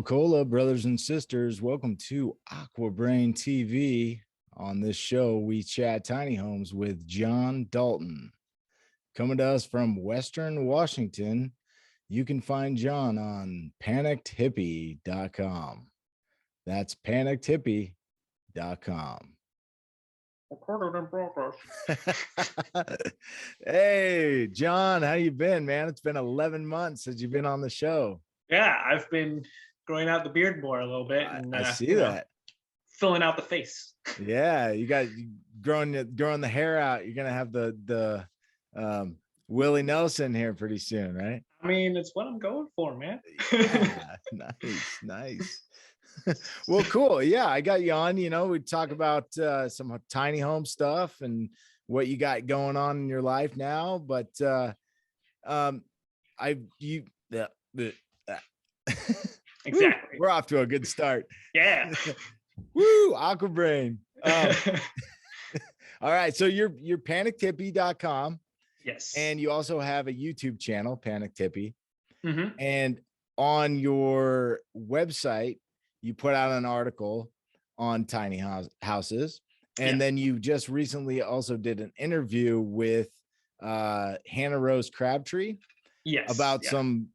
Alcola, brothers and sisters, welcome to AquaBrain TV. On this show, we chat tiny homes with John Dalton. Coming to us from Western Washington, you can find John on panikedhippy.com. That's panikedhippy.com. Hey, John, how you been, man? It's been 11 months since you've been on the show. Yeah, I've been growing out the beard more a little bit, and I see that. filling out the face. Yeah, you growing the hair out. You're gonna have the Willie Nelson here pretty soon, right? I mean, it's what I'm going for, man. Yeah, nice. Well, cool. Yeah, I got you on. We talk about some tiny home stuff and what you got going on in your life now. But Exactly. We're off to a good start. Yeah. Woo, AquaBrain. All right, so you're panikedhippy.com. Yes. And you also have a YouTube channel, Panicked Hippy. Mm-hmm. And on your website, you put out an article on tiny houses. And then you just recently also did an interview with Hannah Rose Crabtree about some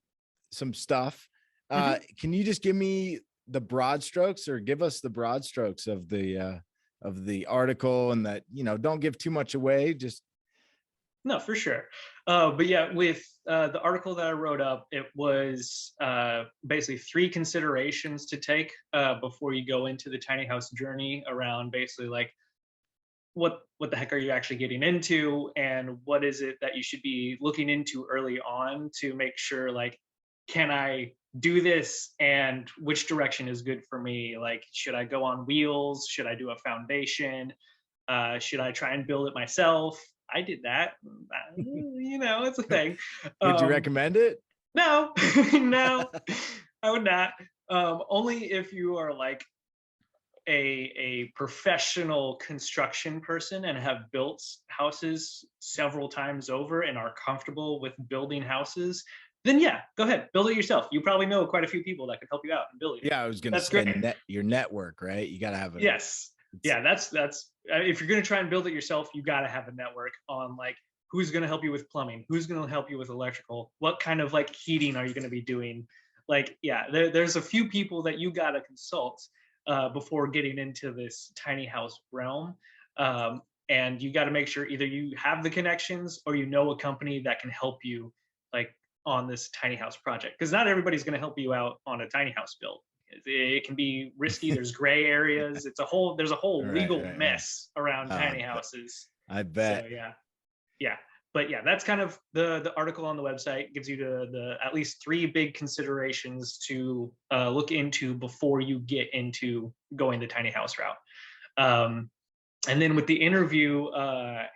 stuff. Can you just give me the broad strokes, or give us the broad strokes of the article, and that, don't give too much away, just. No, for sure. But yeah, with the article that I wrote up, it was basically 3 considerations to take before you go into the tiny house journey, around basically like what the heck are you actually getting into, and what is it that you should be looking into early on to make sure, like, can I do this, and which direction is good for me? Like, should I go on wheels? Should I do a foundation? Should I try and build it myself? I did that. It's a thing. Would you recommend it? No, no, I would not. Only if you are like a professional construction person and have built houses several times over and are comfortable with building houses, then yeah, go ahead, build it yourself. You probably know quite a few people that could help you out in building it. Yeah, I was gonna say your network, right? You gotta have it. Yes. Yeah, that's if you're gonna try and build it yourself, you gotta have a network on like who's gonna help you with plumbing, who's gonna help you with electrical, what kind of like heating are you gonna be doing. Like, yeah, there's a few people that you gotta consult before getting into this tiny house realm. And you got to make sure either you have the connections or you know a company that can help you like on this tiny house project, because not everybody's going to help you out on a tiny house build. It can be risky. There's gray areas. There's a whole legal mess around tiny houses. I bet. So, yeah. But yeah, that's kind of the article on the website. Gives you the at least 3 big considerations to look into before you get into going the tiny house route. And then with the interview,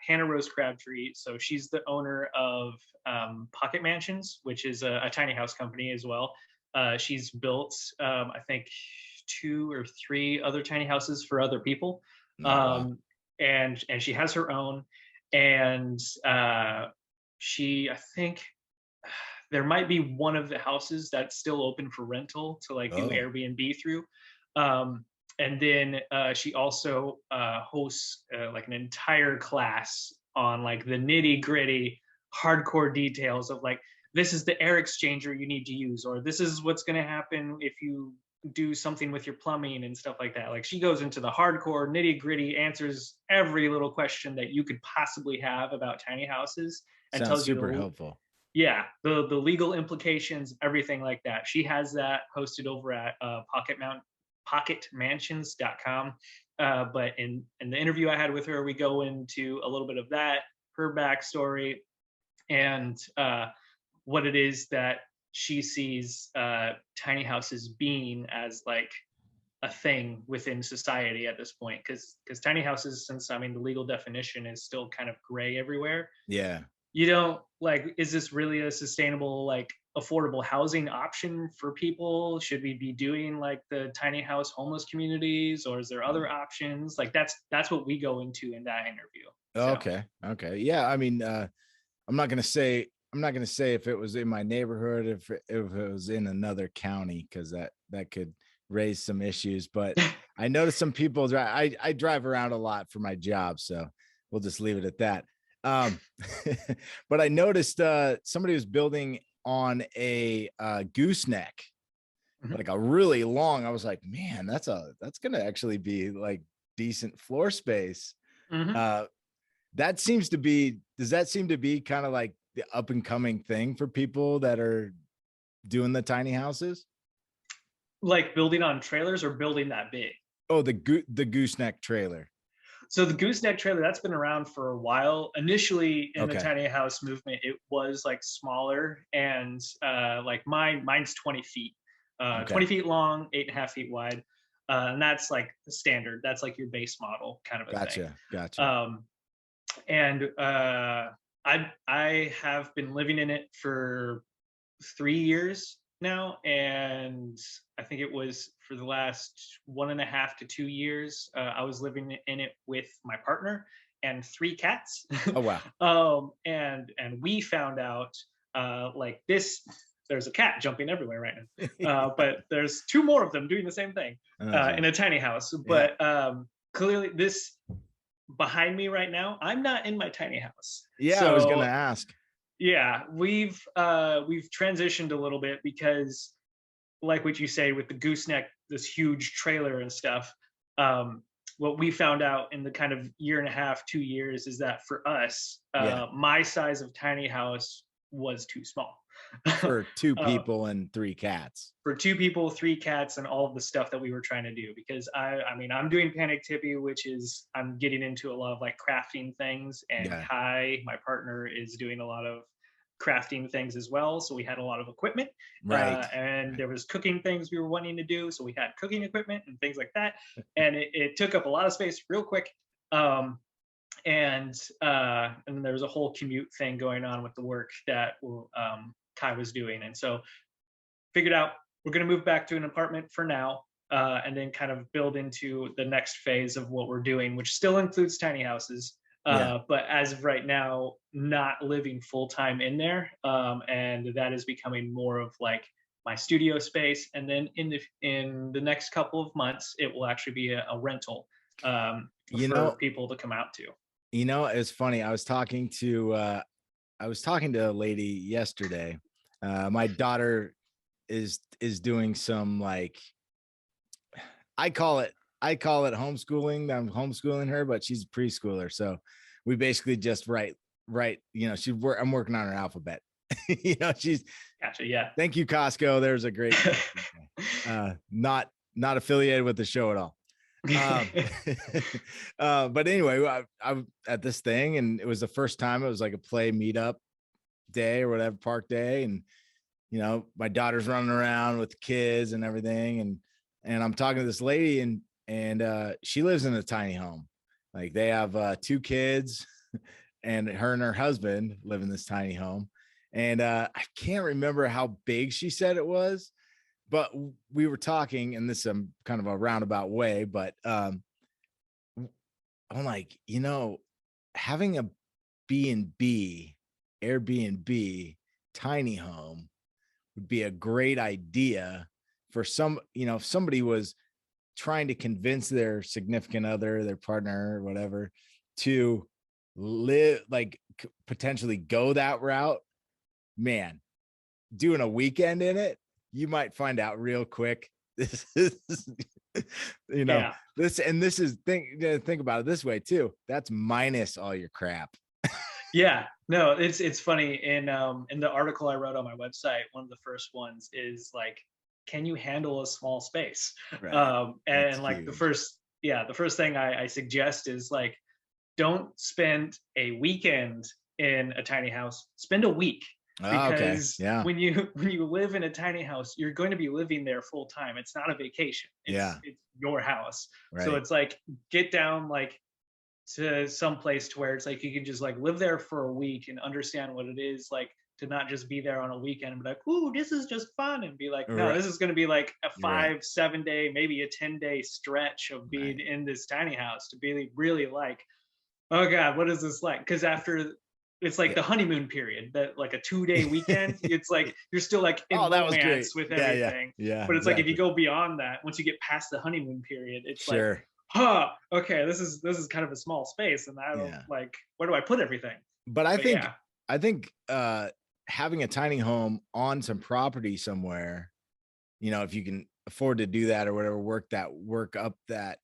Hannah Rose Crabtree, so she's the owner of Pocket Mansions, which is a tiny house company as well. She's built, I think, 2 or 3 other tiny houses for other people. Wow. And she has her own. And she, I think, there might be one of the houses that's still open for rental to like do Airbnb through. And then she also hosts like an entire class on like the nitty gritty hardcore details of like, this is the air exchanger you need to use, or this is what's going to happen if you do something with your plumbing and stuff like that. Like, she goes into the hardcore nitty gritty, answers every little question that you could possibly have about tiny houses, and Sounds tells you super helpful. Yeah, the legal implications, everything like that. She has that hosted over at pocketmansions.com. But in the interview I had with her, we go into a little bit of that, her backstory, and what it is that she sees tiny houses being as like a thing within society at this point. Because tiny houses, since, I mean, the legal definition is still kind of gray everywhere. Yeah. You don't like, is this really a sustainable, like, affordable housing option for people? Should we be doing like the tiny house homeless communities, or is there other options? Like, that's what we go into in that interview. So. Okay. Yeah. I mean, I'm not going to say I'm not going to say if it was in my neighborhood, if it was in another county, because that could raise some issues. But I noticed some people drive. I drive around a lot for my job, so we'll just leave it at that. But I noticed somebody was building on a gooseneck, like a really long. I was like, man, that's going to actually be like decent floor space. That seems to be. Does that seem to be kind of like the up and coming thing for people that are doing the tiny houses? Like building on trailers or building that big? Oh, the gooseneck trailer. So the gooseneck trailer, that's been around for a while. Initially in the Okay. tiny house movement, it was like smaller, and like mine's 20 feet, Okay. 20 feet long, 8.5 feet wide. And that's like the standard. That's like your base model kind of a thing. Gotcha. And I have been living in it for 3 years now, and I think it was for the last 1.5 to 2 years. I was living in it with my partner and 3 cats. Oh, wow. And we found out like this. There's a cat jumping everywhere right now, but there's 2 more of them doing the same thing in a tiny house. But clearly, this behind me right now, I'm not in my tiny house. Yeah, so, I was gonna ask. Yeah, we've transitioned a little bit because, like what you say with the gooseneck, this huge trailer and stuff. What we found out in the kind of 1.5, 2 years is that for us, my size of tiny house was too small. For 2 people and 3 cats. For 2 people, 3 cats, and all of the stuff that we were trying to do. Because I mean, I'm doing Panic Tippy, which is I'm getting into a lot of like crafting things, and Kai, my partner, is doing a lot of crafting things as well. So we had a lot of equipment, and there was cooking things we were wanting to do. So we had cooking equipment and things like that, and it took up a lot of space real quick. And then there was a whole commute thing going on with the work that Kai was doing, and so figured out we're going to move back to an apartment for now, and then kind of build into the next phase of what we're doing, which still includes tiny houses, but as of right now, not living full time in there, and that is becoming more of like my studio space. And then in the next couple of months, it will actually be a rental for people to come out to. It's funny. I was talking to a lady yesterday. My daughter is doing some, like, I call it homeschooling. I'm homeschooling her, but she's a preschooler. So we basically just write, I'm working on her alphabet. She's gotcha. Yeah. Thank you, Costco. There's a great, not affiliated with the show at all. But anyway, I at this thing, and it was the first time. It was like a play meetup day or whatever, park day, and my daughter's running around with the kids and everything, and I'm talking to this lady, and she lives in a tiny home. Like, they have 2 kids, and her husband live in this tiny home, and I can't remember how big she said it was. But we were talking, and this is kind of a roundabout way, but I'm like, having a B&B, Airbnb tiny home would be a great idea for if somebody was trying to convince their significant other, their partner, or whatever, to live, like, potentially go that route. Man, doing a weekend in it, you might find out real quick. This is, this is think about it this way too. That's minus all your crap. Yeah, no, it's funny. In the article I wrote on my website, one of the first ones is like, can you handle a small space? Right. And like the first thing I suggest is like, don't spend a weekend in a tiny house. Spend a week. Because when you live in a tiny house, you're going to be living there full time. It's not a vacation. It's your house. Right. So it's like, get down like to some place to where it's like you can just like live there for a week and understand what it is like to not just be there on a weekend and be like, ooh, this is just fun, and be like, no, this is going to be like a 5-7 day, maybe a 10-day stretch of being in this tiny house to be really like, oh God, what is this like? Because after it's like the honeymoon period, that like a 2-day weekend. It's like you're still like in Oh, that was great. romance with Yeah. everything. Yeah, But it's like if you exactly. go beyond that, once you get past the honeymoon period, it's like, Sure. huh, okay, this is kind of a small space, and I don't Yeah. like, where do I put everything? But I But think yeah. I think having a tiny home on some property somewhere, if you can afford to do that or whatever, work up that,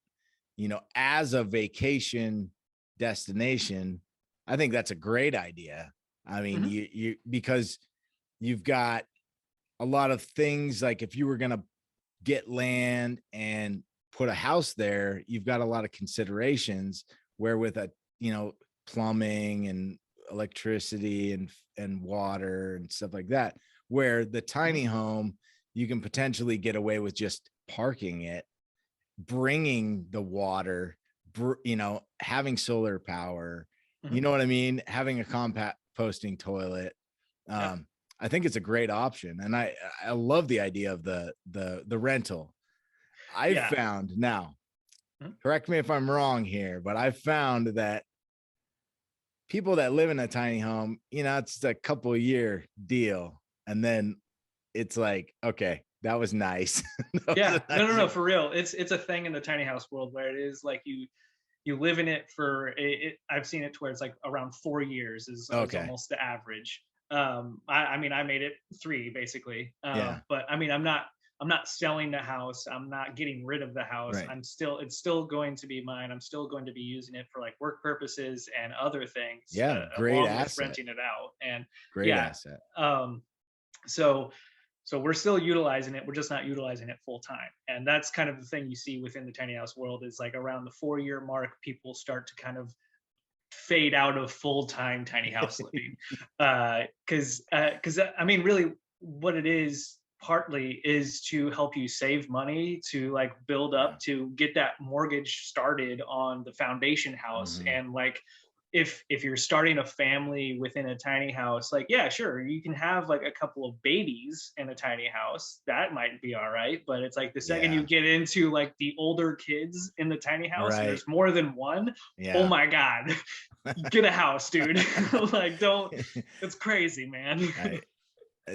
as a vacation destination, I think that's a great idea. I mean, Mhm. you because you've got a lot of things, like if you were going to get land and put a house there, you've got a lot of considerations where with a, plumbing and electricity and water and stuff like that, where the Mhm. tiny home, you can potentially get away with just parking it, bringing the water, having solar power, you Mhm. know what I mean? Having a compact posting toilet. Yeah. Um, I think it's a great option. And I love the idea of the rental. I've Yeah. found now, Mhm. correct me if I'm wrong here, but I've found that people that live in a tiny home, it's a couple year deal. And then it's like, okay, that was nice. That was Yeah. a No, no, nice. no, for real. It's a thing in the tiny house world where it is like you live in it for I've seen it to where it's like around 4 years is Okay. almost the average. I mean, I made it 3 basically. Yeah. But I mean, I'm not selling the house. I'm not getting rid of the house. Right. It's still going to be mine. I'm still going to be using it for like work purposes and other things, Yeah. Great along with asset. renting it out. And Great yeah, asset. um, so we're still utilizing it. We're just not utilizing it full time. And that's kind of the thing you see within the tiny house world is like around the 4-year mark, people start to kind of fade out of full-time tiny house living. Because I mean, really what it is partly is to help you save money, to like build Yeah. up, to get that mortgage started on the foundation house. Mhm. And like if you're starting a family within a tiny house, like yeah, sure, you can have like a couple of babies in a tiny house, that might be all right. But it's like the second you Yeah. get into like the older kids in the tiny house and Right. there's more than one, oh Yeah. my god, get a house, dude. Like, don't. It's crazy, man. Right.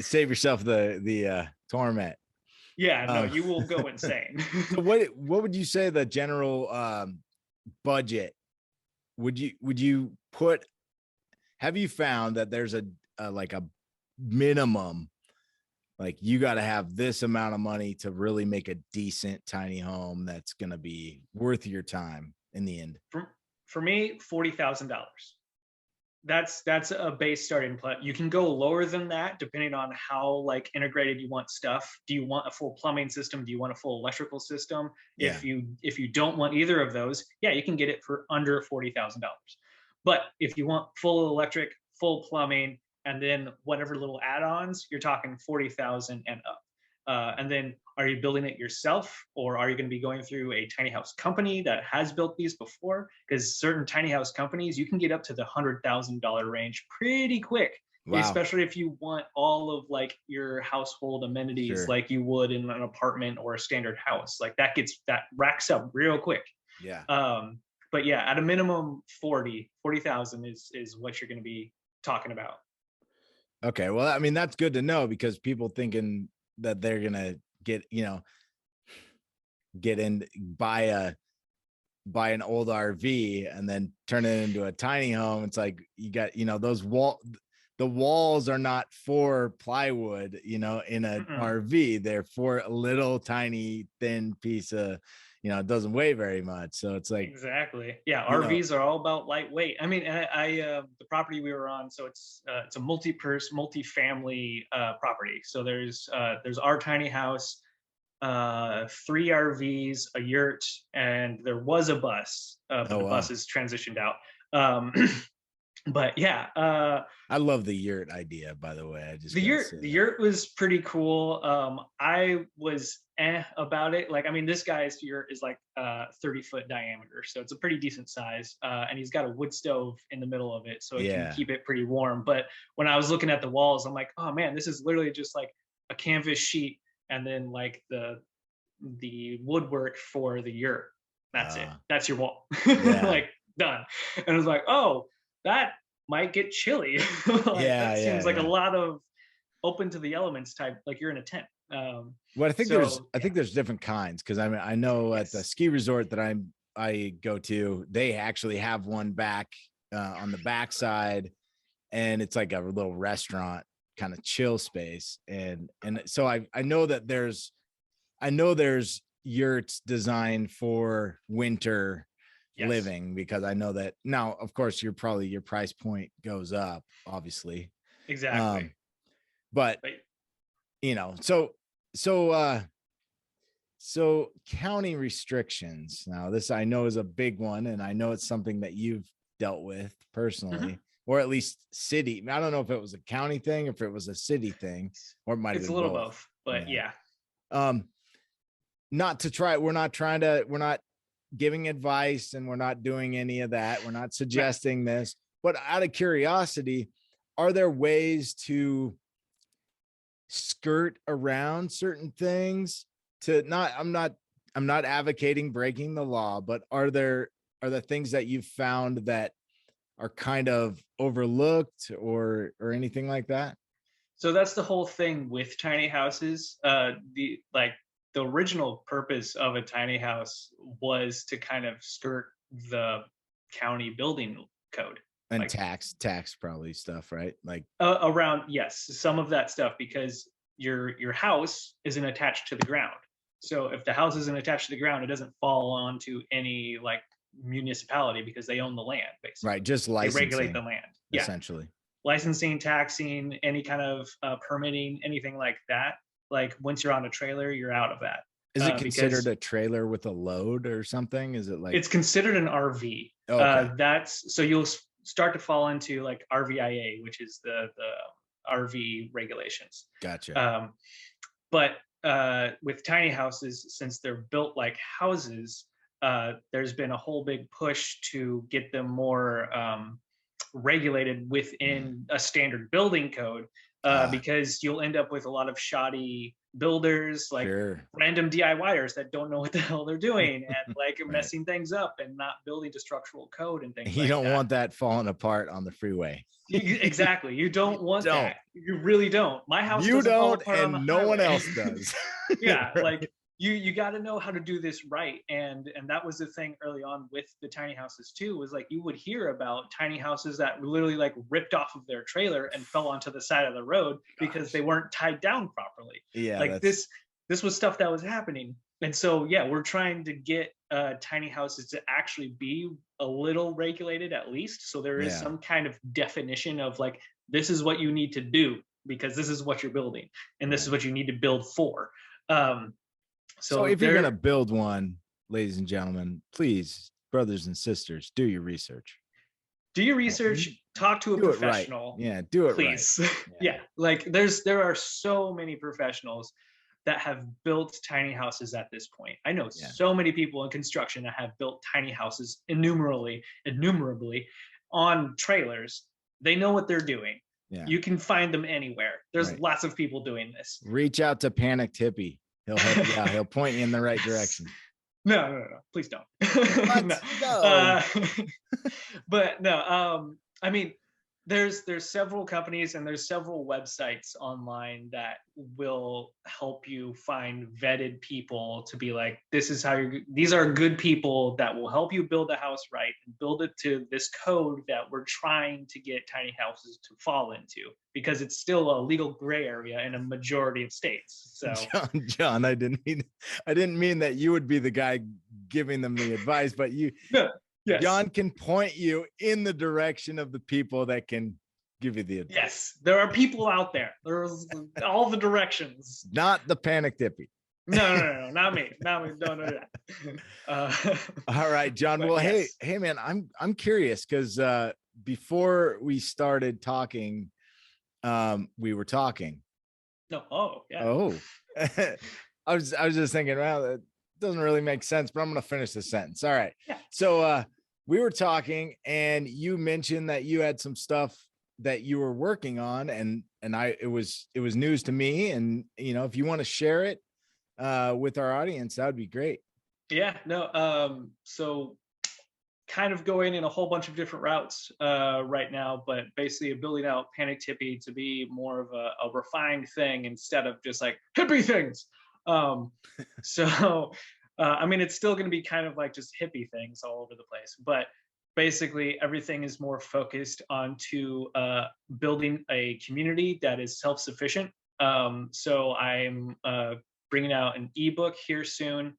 Save yourself the torment. Yeah, no, Um, you will go insane. so what would you say the general budget would you put? Have you found that there's a like a minimum, like you got to have this amount of money to really make a decent tiny home that's going to be worth your time in the end? For me, $40,000. That's a base starting point. You can go lower than that depending on how like integrated you want stuff. Do you want a full plumbing system? Do you want a full electrical system? Yeah. If you don't want either of those, yeah, you can get it for under $40,000. But if you want full electric, full plumbing, and then whatever little add-ons, you're talking 40,000 and up. And then are you building it yourself, or are you going to be going through a tiny house company that has built these before? Because certain tiny house companies, you can get up to the $100,000 range pretty quick, Wow. especially if you want all of like your household amenities Sure. like you would in an apartment or a standard house. Like that racks up real quick. Yeah. Um, but yeah, at a minimum 40,000 is what you're going to be talking about. Okay. Well, I mean, that's good to know, because people thinking that they're going to get, get in, buy an old RV and then turn it into a tiny home. It's like you got, the walls are not for plywood, in an Mm-mm. RV. They're for a little tiny thin piece of, it doesn't weigh very much. So it's like, Exactly. Yeah, you know, RVs are all about lightweight. I mean, the property we were on, so it's a multi-family property. So there's our tiny house, 3 RVs, a yurt, and there was a bus, but oh the bus wow. has transitioned out. Um, but yeah, I love the yurt idea, by the way. I just the gotta yurt say the that. yurt was pretty cool. I was about it. Like, I mean, this guy's yurt is like 30-foot diameter, so it's a pretty decent size. And he's got a wood stove in the middle of it, so it can Yeah. keep it pretty warm. But when I was looking at the walls, I'm like, oh man, this is literally just like a canvas sheet, and then like the woodwork for the yurt. That's it. Uh, That's your wall. yeah. Like, done. And I was like, oh, that might get chilly. Like, that seems like a yeah. lot of open to the elements type, like you're in a tent. Well, I think So there's different kinds, because I mean, I know at the yes. ski resort that I go to, they actually have one back on the backside, and it's like a little restaurant kind of chill space. And so I know that there's yurts designed for winter Yes, living, because I know that now, of course, your price point goes up, obviously. exactly. Um, but But so so county restrictions. Now, this I know is a big one, and I know it's something that you've dealt with mhm, personally, or at least city. I don't know if it was a county thing, if it was a city thing, or it might have it's a been little both. both, but Yeah. yeah. Um, not to try, we're not giving advice, and we're not doing any of that. We're not Right. suggesting this, but out of curiosity, are there ways to skirt around certain things? To not I'm not advocating breaking the law, but are there things that you've found that are kind of overlooked, or anything like that? So that's the whole thing with tiny houses. The original purpose of a tiny house was to kind of skirt the county building code. And Like tax probably stuff, right? Like, around, yes, some of that stuff, because your house isn't attached to the ground. So if the house isn't attached to the ground, it doesn't fall onto any like municipality because they own the land. right, Basically, just they regulate the licensing, land. Yeah, essentially. licensing, taxing, any kind of permitting, anything like that. Like once you're on a trailer, you're out of that, Is it considered because a trailer with a load or something? Is it like, it's considered an RV. okay, That's so you'll start to fall into like RVIA, which is the RV regulations. gotcha. Um, but with tiny houses, since they're built like houses, there's been a whole big push to get them more regulated Mm. within a standard building code, Ah, because you'll end up with a lot of shoddy builders, like sure. random DIYers that don't know what the hell they're doing and like Right. messing things up and not building to structural code and things You like don't that. want that falling apart on the freeway. Exactly. You You don't want don't. that. You really don't. My house You doesn't fall don't, apart on the and no one highway. else does. Yeah, Right. like you got to know how to do this right, and that was the thing early on with the tiny houses too, was like you would hear about tiny houses that literally like ripped off of their trailer and fell onto the side of the road because they Gosh. weren't tied down properly. Yeah, Like that's this was stuff that was happening. And so yeah, we're trying to get tiny houses to actually be a little regulated, at least, so there is yeah. some kind of definition of like, this is what you need to do because this is what you're building and this is Right. what you need to build for. um, So so if you're gonna there, build one, ladies and gentlemen, please, brothers and sisters, do your research. do your Oh, research, talk to a do it right. professional, Yeah, do it right. please. Yeah. Yeah, like there are so many professionals that have built tiny houses at this point. I know Yeah. so many people in construction that have built tiny houses innumerably on trailers. They know what they're doing. Yeah. You can find them anywhere. There's Right. lots of people doing this. Reach out to Panicked Hippie. He'll help you out. He'll point you in the right Yes. direction. No, please don't. No. What? No. Uh, but no, I mean, there's several companies and there's several websites online that will help you find vetted people to be like, this is how these are good people that will help you build a house right and build it to this code that we're trying to get tiny houses to fall into, because it's still a legal gray area in a majority of states. So John, I didn't mean that you would be the guy giving them the advice, but no, yes. John can point you in the direction of the people that can give you the advice. Yes, there are people out there. There's all the directions. Not the Panicked Hippie. No, not me. Not me. Don't do that. All right, John. But Well, yes. hey, man, I'm curious, because before we started talking, we were talking. No. Oh, yeah. Oh, I was just thinking, well, that doesn't really make sense, but I'm gonna finish the sentence. All right. Yeah. So we were talking, and you mentioned that you had some stuff that you were working on, and it was news to me, and if you want to share it with our audience, that would be great. Yeah. No. So kind of going in a whole bunch of different routes right now, but basically building out Panicked Hippy to be more of a refined thing instead of just like hippie things. Um, so, I mean, it's still going to be kind of like just hippie things all over the place, but basically everything is more focused onto building a community that is self-sufficient. So I'm bringing out an ebook here soon.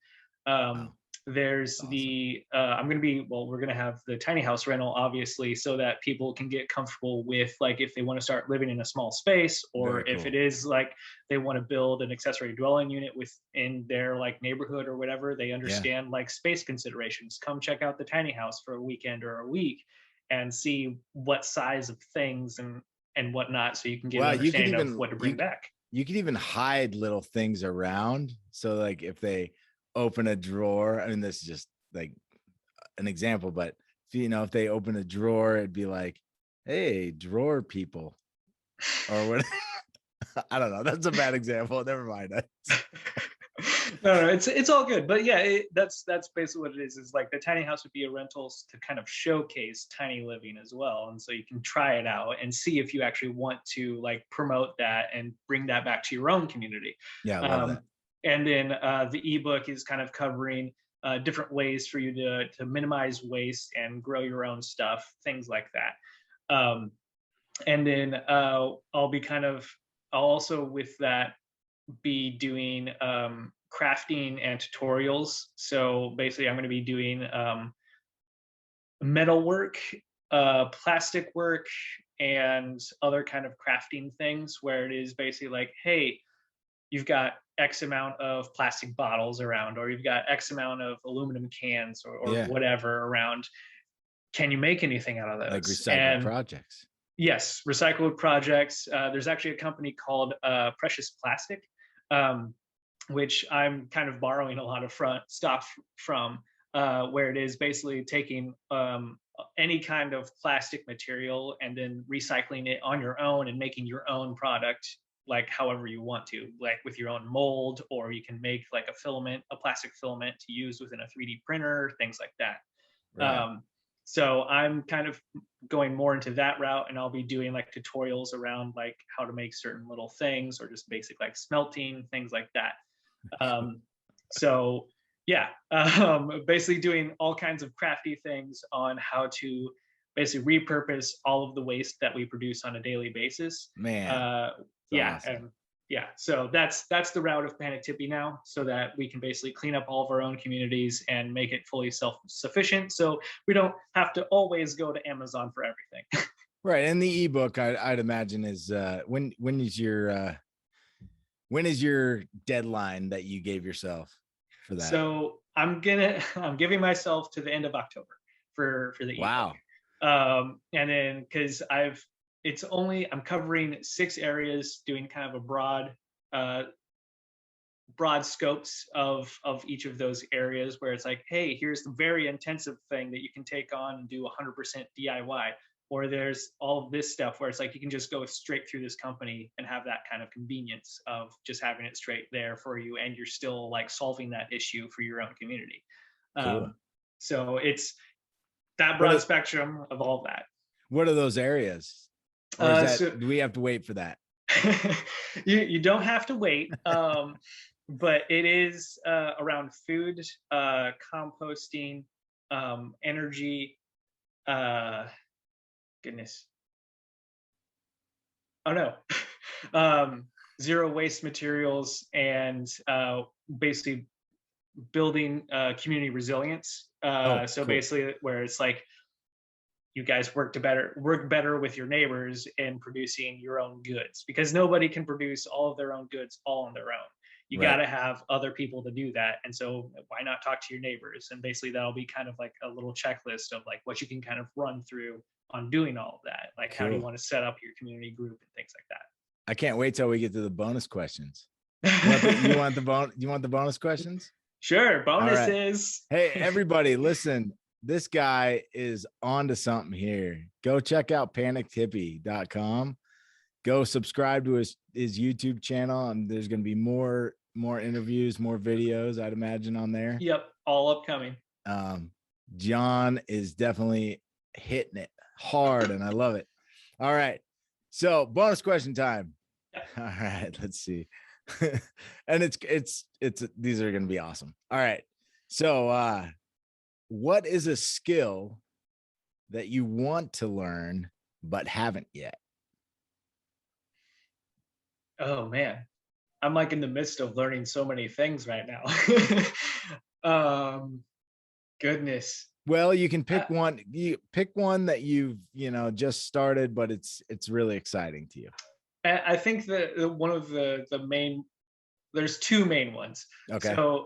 Um, Wow. there's Awesome. the I'm going to be well, we're going to have the tiny house rental, obviously, so that people can get comfortable with, like, if they want to start living in a small space, or Very if it cool. is like they want to build an accessory dwelling unit within their like neighborhood or whatever, they Yeah. understand like space considerations. Come check out the tiny house for a weekend or a week and see what size of things and whatnot, so you can get an Well, understanding of what to bring back. you could even hide little things around. So like if they open a drawer, I mean, this is just like an example, but if they open a drawer, it'd be like, hey, drawer people, or what. I don't know. That's a bad example. Never mind. No, it's all good. But yeah, that's basically what it is. Is like the tiny house would be a rental to kind of showcase tiny living as well, and so you can try it out and see if you actually want to like promote that and bring that back to your own community. Yeah, I love that. Um, and then the ebook is kind of covering different ways for you to minimize waste and grow your own stuff, things like that. And then I'll also with that be doing crafting and tutorials. So basically, I'm going to be doing metal work, plastic work, and other kind of crafting things where it is basically like, hey, you've got X amount of plastic bottles around, or you've got X amount of aluminum cans or Yeah, whatever around. Can you make anything out of like those? recycled And projects. yes, recycled projects. There's actually a company called Precious Plastic, um, which I'm kind of borrowing a lot of stuff from, where it is basically taking any kind of plastic material and then recycling it on your own and making your own product, like however you want to, like with your own mold, or you can make like a plastic filament to use within a 3D printer, things like that. Right. So I'm kind of going more into that route, and I'll be doing like tutorials around like how to make certain little things, or just basic like smelting, things like that. Um, so yeah, basically doing all kinds of crafty things on how to basically repurpose all of the waste that we produce on a daily basis. Man, Uh, it's yeah, awesome. yeah, so that's the route of Panic Tippy now, so that we can basically clean up all of our own communities and make it fully self-sufficient, so we don't have to always go to Amazon for everything. Right. And the ebook, I'd imagine, is when is your deadline that you gave yourself for that? So I'm giving myself to the end of October for the ebook. Wow. And then because I'm covering 6 areas, doing kind of a uh, broad scopes of each of those areas, where it's like, hey, here's the very intensive thing that you can take on and do 100% DIY, or there's all of this stuff where it's like you can just go straight through this company and have that kind of convenience of just having it straight there for you, and you're still like solving that issue for your own community. Cool. So it's that What broad are, spectrum of all that. what are those areas? Or So do we have to wait for that? you don't have to wait, but it is around food, composting, energy, uh, goodness, oh no, um, zero waste materials, and basically building community resilience. Oh, So cool. basically, where it's like you guys work better with your neighbors in producing your own goods, because nobody can produce all of their own goods all on their own. You got Right. to have other people to do that, and so why not talk to your neighbors? And basically that'll be kind of like a little checklist of like what you can kind of run through on doing all of that, like how do you Cool. want to set up your community group and things like I can't wait till we get to the bonus questions. that. You want the bonus questions? Sure, All right. bonuses. Hey, everybody, listen. This guy is on to something here. Go check out panickedhippy.com. Go subscribe to his YouTube channel, and there's going to be more interviews, more videos, I'd imagine, on there. Yep, all upcoming. John is definitely hitting it hard, and I love it. All right. So bonus question time. All right, let's see. And it's these are gonna be awesome. All right. So what is a skill that you want to learn but haven't yet? Oh man, I'm like in the midst of learning so many things right now. um, Goodness. Well, you can Uh, pick one. You pick one that you've just started, but it's really exciting to you. I think that one of the main, there's two main ones. Okay, So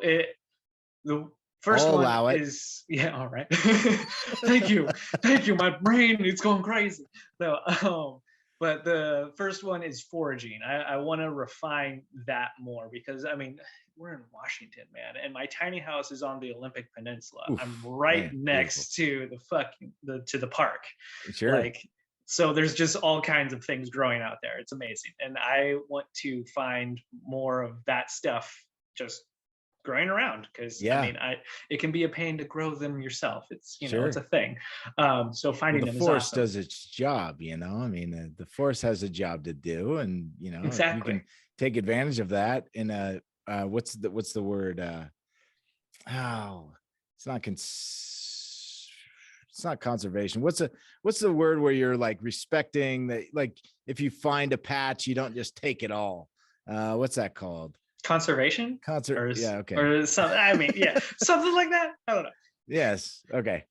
the first I'll one allow it. is, yeah, all right. Thank you. Thank you. My brain is going crazy. No, but the first one is foraging. I want to refine that more because I mean, we're in Washington, man, and my tiny house is on the Olympic Peninsula. I'm Oof, right man, beautiful. next to the park. Sure. Like, so there's just all kinds of things growing out there. It's amazing. And I want to find more of that stuff just growing around because I Yeah, mean, it can be a pain to grow them yourself. It's, it's sure. a thing. So Well, finding the them is force awesome. does its job, I mean, the force has a job to do, and if you Exactly. can take advantage of that in a what's the word? Oh, it's not it's not conservation. What's the word where you're like respecting that? Like if you find a patch, you don't just take it all. What's that called? Conservation Concert. Yeah. Okay. or something. I mean, yeah, something like that. I don't know. Yes. Okay.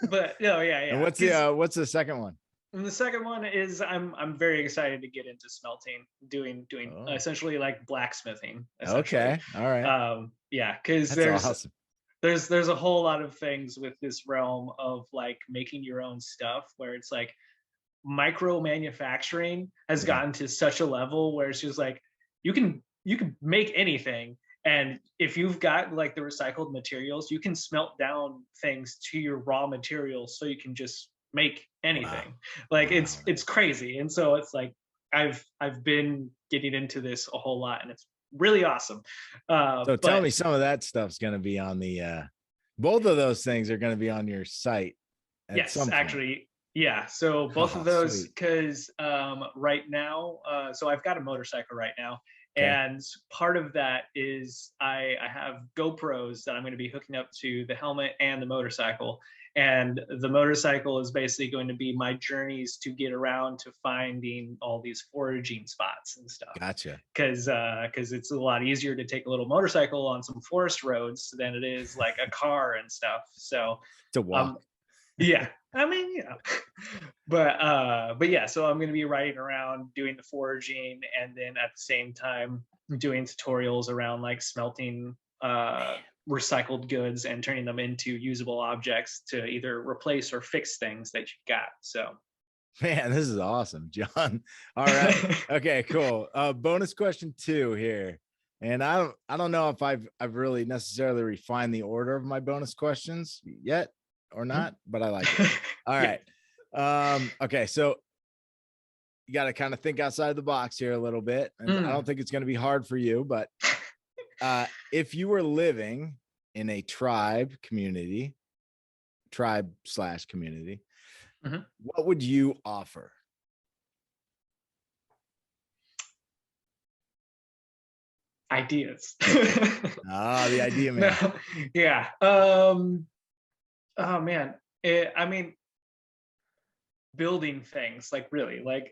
But no, yeah, And yeah. Because what's the second one? the second one is I'm very excited to get into smelting, doing Oh, essentially like blacksmithing, essentially. okay. All right. Yeah, because That's awesome. there's a whole lot of things with this realm of like making your own stuff where it's like micro manufacturing has Yeah. gotten to such a level where it's just like you can make anything, and if you've got like the recycled materials you can smelt down things to your raw materials so you can just make Wow. anything. Like Wow. it's crazy. And so it's like I've been getting into this a whole lot and it's really awesome. So tell But me some of that stuff's going to be on the both of those things are going to be on your site at yes, some point. actually, yeah. So both of Oh, those, sweet. because right now, so I've got a motorcycle right now, Okay. and part of that is I have GoPros that I'm going to be hooking up to the helmet and the motorcycle, and the motorcycle is basically going to be my journeys to get around to finding all these foraging spots and stuff. Gotcha. Because it's a lot easier to take a little motorcycle on some forest roads than it is like a car and stuff. So To um, walk. yeah, I mean, but yeah, so I'm going to be riding around doing the foraging and then at the same time doing tutorials around like smelting recycled goods and turning them into usable objects to either replace or fix things that you've got. So Man, this is awesome, John. All right. Okay, cool. Bonus question 2 here. And I don't know if I've really necessarily refined the order of my bonus questions yet or not, but I like it. All yeah. right. Okay, so you got to kind of think outside the box here a little bit. And I don't Mm. think it's going to be hard for you, but if you were living in a tribe slash community, Mhm. what would you offer? Ideas. The idea No, man. yeah. Oh man. I mean, building things like really like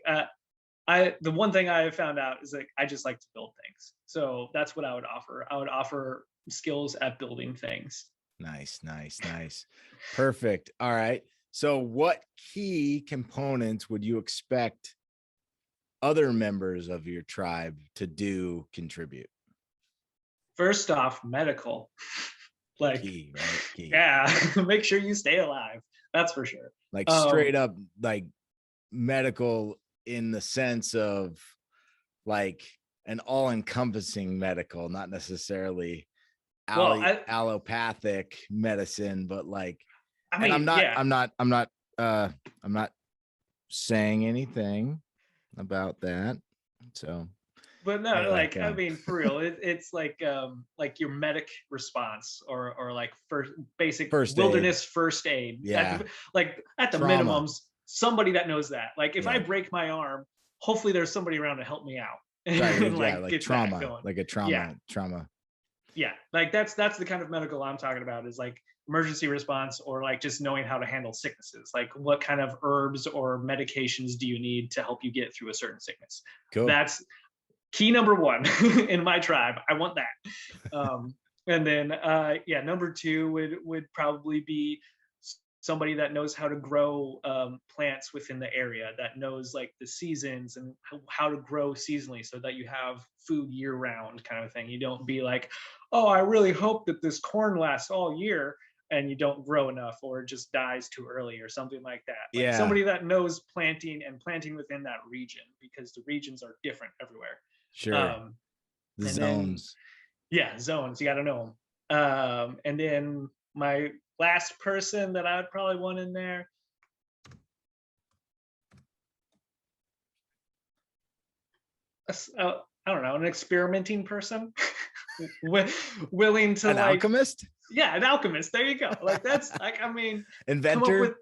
the one thing I have found out is like I just like to build things. So that's what I would offer. I would offer skills at building things. Nice, nice, nice. Perfect. All right. So what key components would you expect other members of your tribe to contribute? First off, medical. Like, Key, right? Key. yeah, make sure you stay alive. That's for sure. Like Um, straight up like medical in the sense of like an all-encompassing medical, not necessarily well, allopathic medicine, but like, I and mean, yeah. I'm not saying anything about that. So But no, like, like I mean, for real, it's like your medic response or like first basic first aid. wilderness first aid. Yeah. Like at the Trauma. minimums, somebody that knows that. Like if I Yeah. break my arm, hopefully there's somebody around to help me out Right. and Yeah. like Like get that trauma, going. like a Yeah, trauma. yeah. Like that's the kind of medical I'm talking about is like emergency response or like just knowing how to handle sicknesses. Like what kind of herbs or medications do you need to help you get through a certain sickness? Cool. That's key number one in my tribe. I want that. And then yeah, number two would probably be somebody that knows how to grow plants within the area, that knows like the seasons and how to grow seasonally so that you have food year round kind of thing. You don't be like, oh, I really hope that this corn lasts all year and you don't grow enough or it just dies too early or something like that. Like Yeah. somebody that knows planting and planting within that region because the regions are different everywhere. Sure. The And zones. then, yeah, zones. You got to know them. And then my last person that I would probably want in there. I don't know, an experimenting person, willing to An alchemist. Yeah, an alchemist. There you go. Like that's like I mean, Inventor.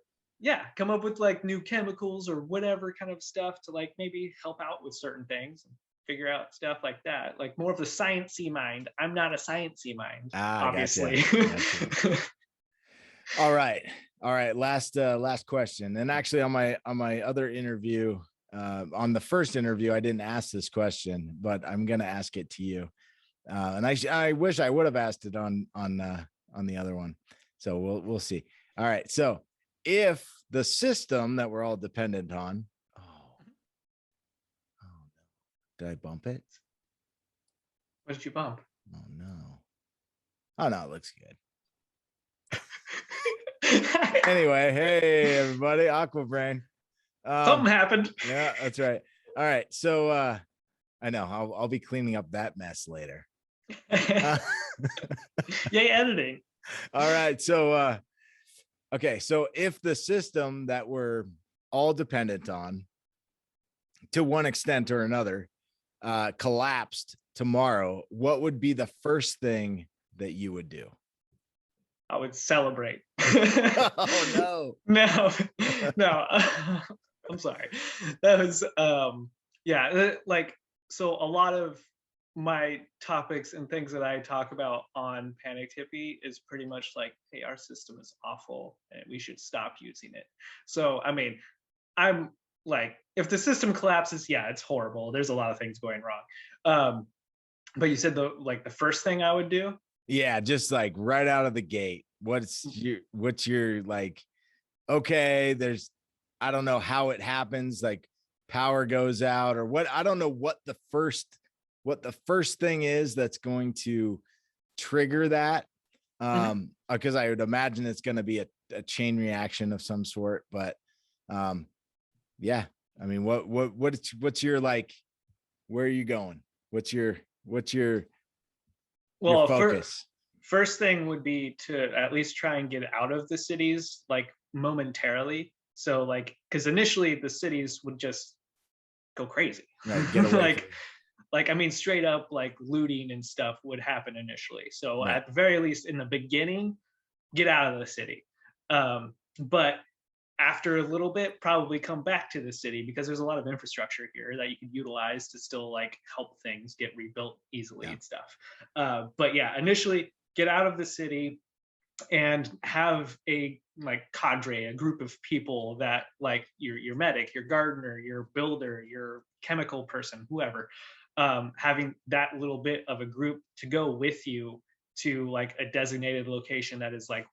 come up with like new chemicals or whatever kind of stuff to like maybe help out with certain things and figure out stuff like that. Like more of the sciencey mind. I'm not a sciencey mind, obviously. Gotcha. All right. Last question. And actually on my other interview, on the first interview, I didn't ask this question, but I'm going to ask it to you. And I wish I would have asked it on the other one. So we'll see. All right. So if the system that we're all dependent on, oh no, did I bump it? What did you bump? Oh no, it looks good. Anyway, hey everybody, AquaBrain. Something happened. Yeah, that's right. All right. So I know I'll be cleaning up that mess later. Yay, editing. All right. So okay, so if the system that we're all dependent on to one extent or another collapsed tomorrow, what would be the first thing that you would do? I would celebrate. Oh no. No. I'm sorry. That was yeah, like so a lot of my topics and things that I talk about on Panicked Hippie is pretty much like, hey, our system is awful and we should stop using it. So I mean, I'm like, if the system collapses, yeah, it's horrible. There's a lot of things going wrong. But you said the first thing I would do? Yeah, just like right out of the gate. What's your like, okay, I don't know how it happens, like power goes out or what. I don't know what the first thing is that's going to trigger that. Because I would imagine it's going to be a chain reaction of some sort, but yeah, I mean, what's your like, where are you going? What's your focus? First thing would be to at least try and get out of the cities like momentarily. So like, because initially the cities would just go crazy. Right, get away like I mean, straight up like looting and stuff would happen initially. So right. At the very least, in the beginning, get out of the city. But after a little bit, probably come back to the city because there's a lot of infrastructure here that you can utilize to still like help things get rebuilt easily and stuff. But yeah, initially get out of the city and have a like cadre, a group of people that like your medic, your gardener, your builder, your chemical person, whoever, having that little bit of a group to go with you to like a designated location that is like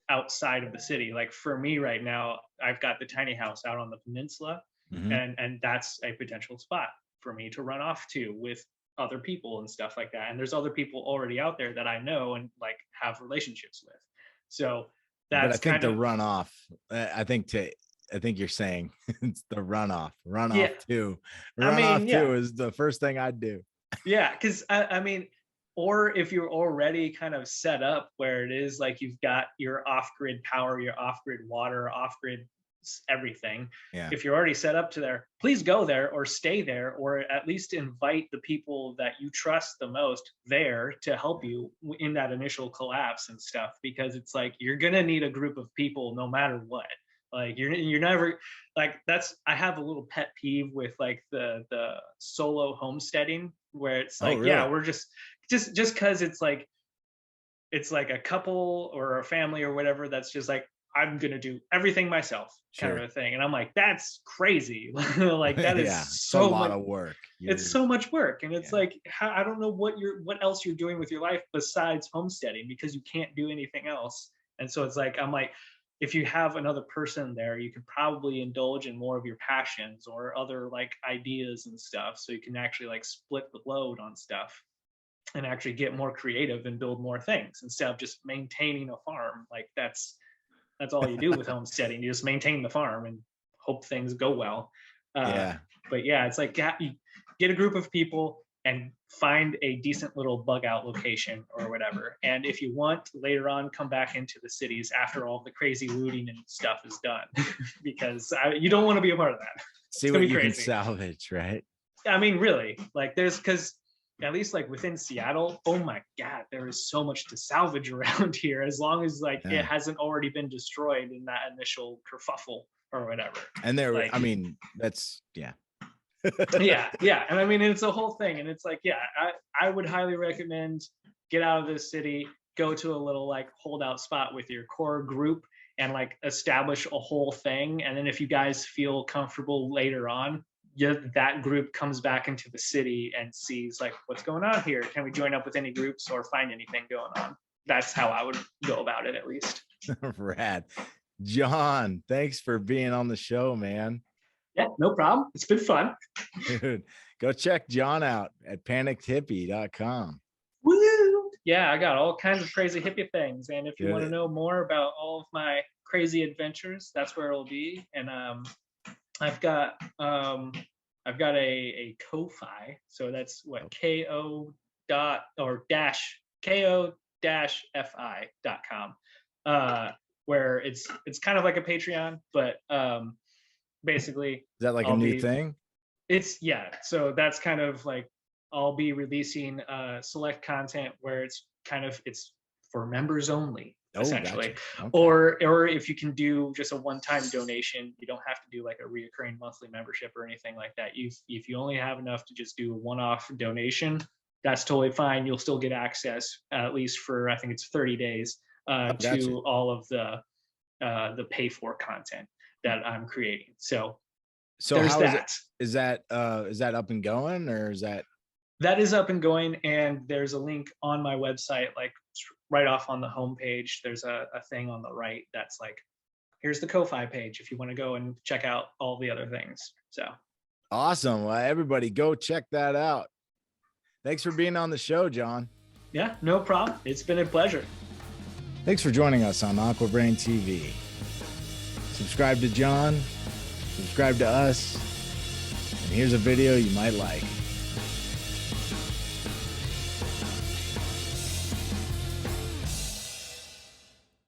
outside of the city. Like for me right now, I've got the tiny house out on the peninsula, and that's a potential spot for me to run off to with other people and stuff like that. And there's other people already out there that I know and like have relationships with. So that's, but I think the runoff. I think you're saying it's the runoff. Runoff too is the first thing I'd do. Yeah, because I mean, or if you're already kind of set up where it is like you've got your off-grid power, your off-grid water, off-grid everything. Yeah. If you're already set up to there, please go there or stay there, or at least invite the people that you trust the most there to help you in that initial collapse and stuff, because it's like you're gonna need a group of people no matter what. Like you're never like I have a little pet peeve with like the solo homesteading, where it's like, really? yeah, we're just because it's like a couple or a family or whatever that's just like, I'm gonna do everything myself kind of a thing, and I'm like, that's crazy. Like that is It's so a lot much of work. it's so much work, and it's like, I don't know what else you're doing with your life besides homesteading, because you can't do anything else. And so it's like, I'm like, if you have another person there, you could probably indulge in more of your passions or other like ideas and stuff, so you can actually like split the load on stuff and actually get more creative and build more things instead of just maintaining a farm. Like that's all you do with homesteading. You just maintain the farm and hope things go well. But yeah, it's like you get a group of people and find a decent little bug out location or whatever. And if you want, later on, come back into the cities after all the crazy looting and stuff is done, because you don't want to be a part of that. See what you can salvage, right? I mean, really, like because at least like within Seattle, oh my God, there is so much to salvage around here, as long as like it hasn't already been destroyed in that initial kerfuffle or whatever. And there, like, I mean, that's yeah. And I mean, it's a whole thing, and it's like, yeah, I would highly recommend get out of this city, go to a little like holdout spot with your core group, and like establish a whole thing. And then if you guys feel comfortable later on, that group comes back into the city and sees like, what's going on here? Can we join up with any groups or find anything going on? That's how I would go about it, at least. Rad. John, thanks for being on the show, man. Yeah, no problem. It's been fun. Dude, go check John out at panikedhippie.com. Woo! Yeah, I got all kinds of crazy hippie things. And if you want to know more about all of my crazy adventures, that's where it'll be. And I've got a Ko-Fi. So that's what ko-fi.com. Where it's kind of like a Patreon, but basically, is that like a new thing? It's so that's kind of like, I'll be releasing select content where it's for members only, essentially. Gotcha. Okay. Or if you can do just a one-time donation, you don't have to do like a reoccurring monthly membership or anything like that. If you only have enough to just do a one-off donation, that's totally fine. You'll still get access, at least for, I think it's 30 days, to all of the pay for content that I'm creating. So how is that up and going, or is that is up and going? And there's a link on my website, like right off on the homepage. There's a thing on the right that's like, here's the Ko-Fi page if you want to go and check out all the other things. So awesome. Well, everybody go check that out. Thanks for being on the show, John. Yeah, no problem. It's been a pleasure. Thanks for joining us on AquaBrain TV. Subscribe to John, subscribe to us, and here's a video you might like.